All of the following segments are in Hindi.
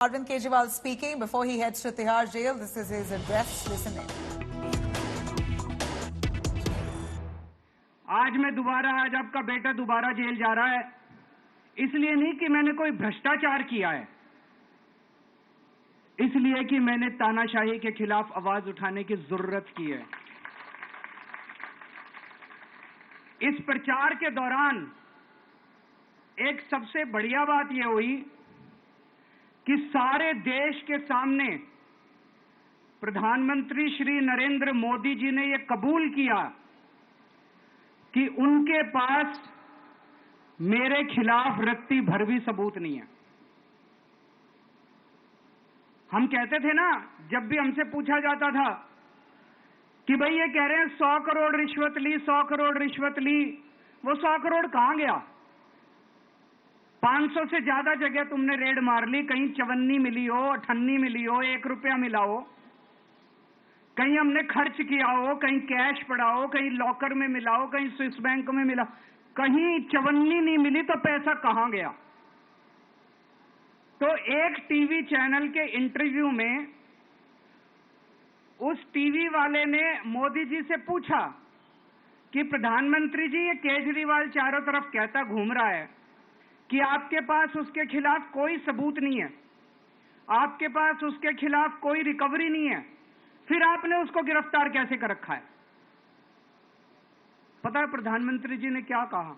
Arvind Kejriwal speaking before he heads to Tihar jail. This is his address. Listen in. आज आपका बेटा दोबारा जेल जा रहा है, इसलिए नहीं कि मैंने कोई भ्रष्टाचार किया है, इसलिए कि मैंने तानाशाही के खिलाफ आवाज उठाने की जरूरत की है। इस प्रचार के दौरान एक सबसे बढ़िया बात यह हुई कि सारे देश के सामने प्रधानमंत्री श्री नरेंद्र मोदी जी ने यह कबूल किया कि उनके पास मेरे खिलाफ रत्ती भर भी सबूत नहीं है। हम कहते थे ना, जब भी हमसे पूछा जाता था कि भाई ये कह रहे हैं 100 करोड़ रिश्वत ली, 100 करोड़ रिश्वत ली, वो 100 करोड़ कहां गया? 500 से ज्यादा जगह तुमने रेड मार ली, कहीं चवन्नी मिली हो, अठन्नी मिली हो, 1 रुपया मिला हो, कहीं हमने खर्च किया हो, कहीं कैश पड़ा हो, कहीं लॉकर में मिला हो, कहीं स्विस बैंक में मिला, कहीं चवन्नी नहीं मिली, तो पैसा कहां गया? तो एक टीवी चैनल के इंटरव्यू में उस टीवी वाले ने मोदी जी से पूछा कि प्रधानमंत्री जी, ये केजरीवाल चारों तरफ कहता घूम रहा है कि आपके पास उसके खिलाफ कोई सबूत नहीं है, आपके पास उसके खिलाफ कोई रिकवरी नहीं है, फिर आपने उसको गिरफ्तार कैसे कर रखा है? पता है प्रधानमंत्री जी ने क्या कहा?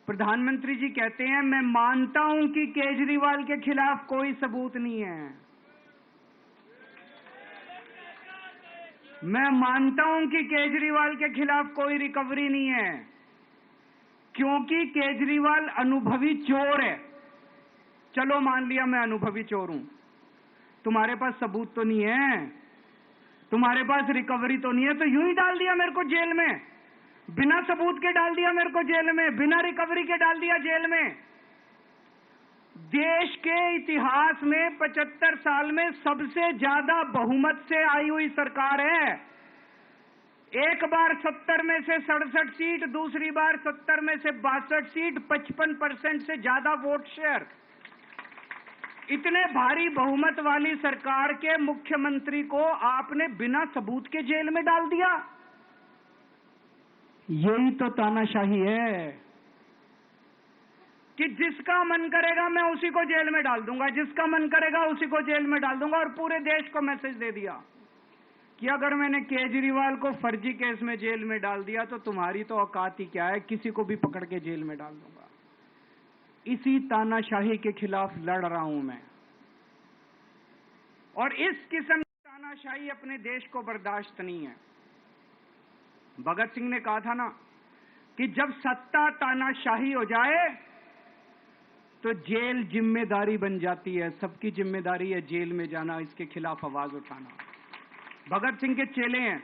प्रधानमंत्री जी कहते हैं, मैं मानता हूं कि केजरीवाल के खिलाफ कोई सबूत नहीं है, मैं मानता हूं कि केजरीवाल के खिलाफ कोई रिकवरी नहीं है, क्योंकि केजरीवाल अनुभवी चोर है। चलो मान लिया मैं अनुभवी चोर हूं, तुम्हारे पास सबूत तो नहीं है, तुम्हारे पास रिकवरी तो नहीं है, तो यूं ही डाल दिया मेरे को जेल में, बिना सबूत के डाल दिया मेरे को जेल में, बिना रिकवरी के डाल दिया जेल में। देश के इतिहास में 75 साल में सबसे ज्यादा बहुमत से आई हुई सरकार है। एक बार 70 में से 67 सीट, दूसरी बार 70 में से 62 सीट, 55% से ज्यादा वोट शेयर। इतने भारी बहुमत वाली सरकार के मुख्यमंत्री को आपने बिना सबूत के जेल में डाल दिया। यही तो तानाशाही है कि जिसका मन करेगा मैं उसी को जेल में डाल दूंगा, जिसका मन करेगा उसी को जेल में डाल दूंगा। और पूरे देश को मैसेज दे दिया कि अगर मैंने केजरीवाल को फर्जी केस में जेल में डाल दिया तो तुम्हारी तो औकात ही क्या है, किसी को भी पकड़ के जेल में डाल दूंगा। इसी तानाशाही के खिलाफ लड़ रहा हूं मैं, और इस किस्म की तानाशाही अपने देश को बर्दाश्त नहीं है। भगत सिंह ने कहा था ना कि जब सत्ता तानाशाही हो जाए तो जेल जिम्मेदारी बन जाती है, सबकी जिम्मेदारी है जेल में जाना, इसके खिलाफ आवाज उठाना। भगत सिंह के चेले हैं।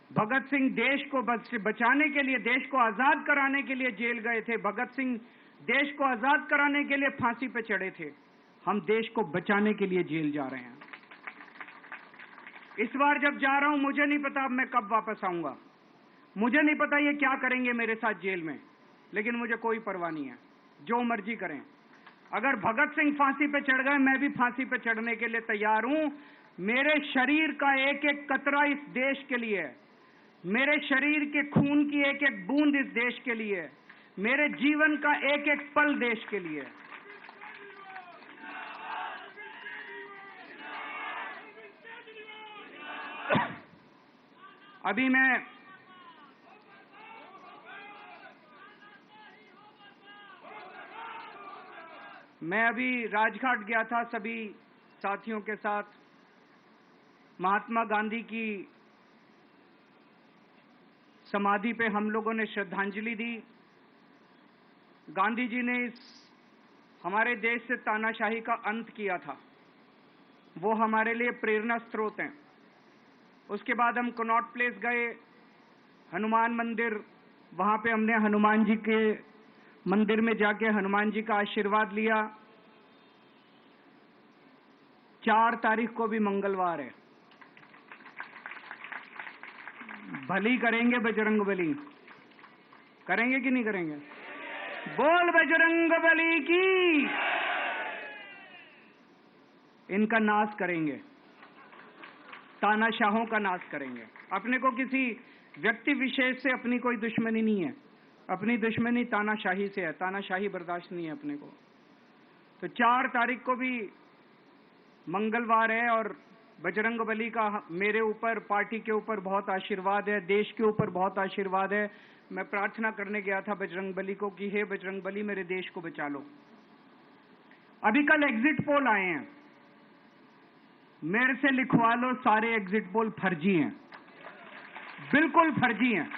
भगत सिंह देश को बचाने के लिए, देश को आजाद कराने के लिए जेल गए थे। भगत सिंह देश को आजाद कराने के लिए फांसी पे चढ़े थे। हम देश को बचाने के लिए जेल जा रहे हैं। इस बार जब जा रहा हूं, मुझे नहीं पता अब मैं कब वापस आऊंगा, मुझे नहीं पता ये क्या करेंगे मेरे साथ जेल में, लेकिन मुझे कोई परवाह नहीं है, जो मर्जी करें। अगर भगत सिंह फांसी पे चढ़ गए, मैं भी फांसी पे चढ़ने के लिए तैयार हूं। मेरे शरीर का एक एक कतरा इस देश के लिए है, मेरे शरीर के खून की एक एक बूंद इस देश के लिए है, मेरे जीवन का एक एक पल देश के लिए है। अभी मैं अभी राजघाट गया था सभी साथियों के साथ। महात्मा गांधी की समाधि पे हम लोगों ने श्रद्धांजलि दी। गांधी जी ने इस हमारे देश से तानाशाही का अंत किया था, वो हमारे लिए प्रेरणा स्रोत हैं। उसके बाद हम कनॉट प्लेस गए, हनुमान मंदिर, वहां पे हमने हनुमान जी के मंदिर में जाके हनुमान जी का आशीर्वाद लिया। 4 तारीख को भी मंगलवार है, भली करेंगे बजरंगबली, करेंगे कि नहीं करेंगे? बोल बजरंगबली की। इनका नाश करेंगे, तानाशाहों का नाश करेंगे। अपने को किसी व्यक्ति विशेष से अपनी कोई दुश्मनी नहीं है, अपनी दुश्मनी तानाशाही से है। तानाशाही बर्दाश्त नहीं है अपने को। तो 4 तारीख को भी मंगलवार है और बजरंगबली का मेरे ऊपर, पार्टी के ऊपर बहुत आशीर्वाद है, देश के ऊपर बहुत आशीर्वाद है। मैं प्रार्थना करने गया था बजरंगबली को कि हे बजरंगबली, मेरे देश को बचा लो। अभी कल एग्जिट पोल आए हैं, मेरे से लिखवा लो, सारे एग्जिट पोल फर्जी हैं, बिल्कुल फर्जी हैं।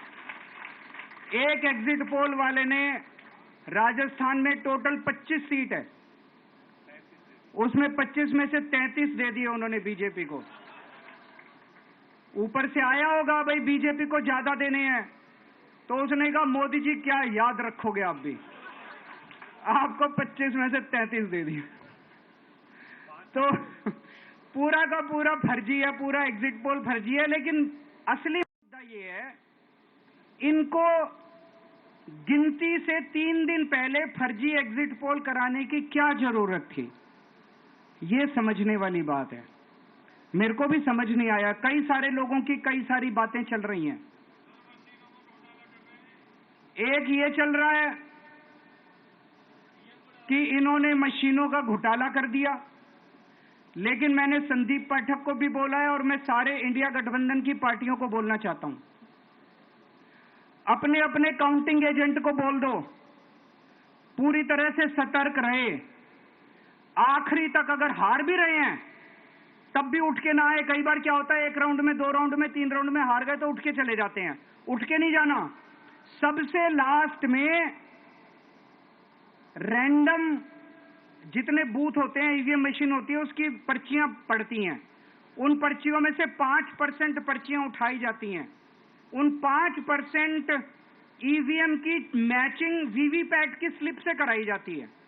एक एग्जिट पोल वाले ने राजस्थान में टोटल 25 सीट है, उसमें 25 में से 33 दे दिए उन्होंने बीजेपी को। ऊपर से आया होगा भाई बीजेपी को ज्यादा देने हैं, तो उसने कहा मोदी जी क्या याद रखोगे आप भी, आपको 25 में से 33 दे दिए। तो पूरा का पूरा फर्जी है, पूरा एग्जिट पोल फर्जी है। लेकिन असली मुद्दा ये है, इनको गिनती से 3 दिन पहले फर्जी एग्जिट पोल कराने की क्या जरूरत थी, ये समझने वाली बात है। मेरे को भी समझ नहीं आया। कई सारे लोगों की कई सारी बातें चल रही हैं। एक ये चल रहा है कि इन्होंने मशीनों का घोटाला कर दिया, लेकिन मैंने संदीप पाठक को भी बोला है और मैं सारे इंडिया गठबंधन की पार्टियों को बोलना चाहता हूं, अपने अपने काउंटिंग एजेंट को बोल दो, पूरी तरह से सतर्क रहे। आखिरी तक अगर हार भी रहे हैं तब भी उठ के ना आए। कई बार क्या होता है, 1 राउंड में, 2 राउंड में, 3 राउंड में हार गए तो उठ के चले जाते हैं। उठ के नहीं जाना। सबसे लास्ट में रैंडम जितने बूथ होते हैं, ईवीएम मशीन होती है, उसकी पर्चियां पड़ती हैं। उन पर्चियों में से 5% पर्चियां उठाई जाती हैं। उन 5% ईवीएम की मैचिंग वीवीपैट की स्लिप से कराई जाती है।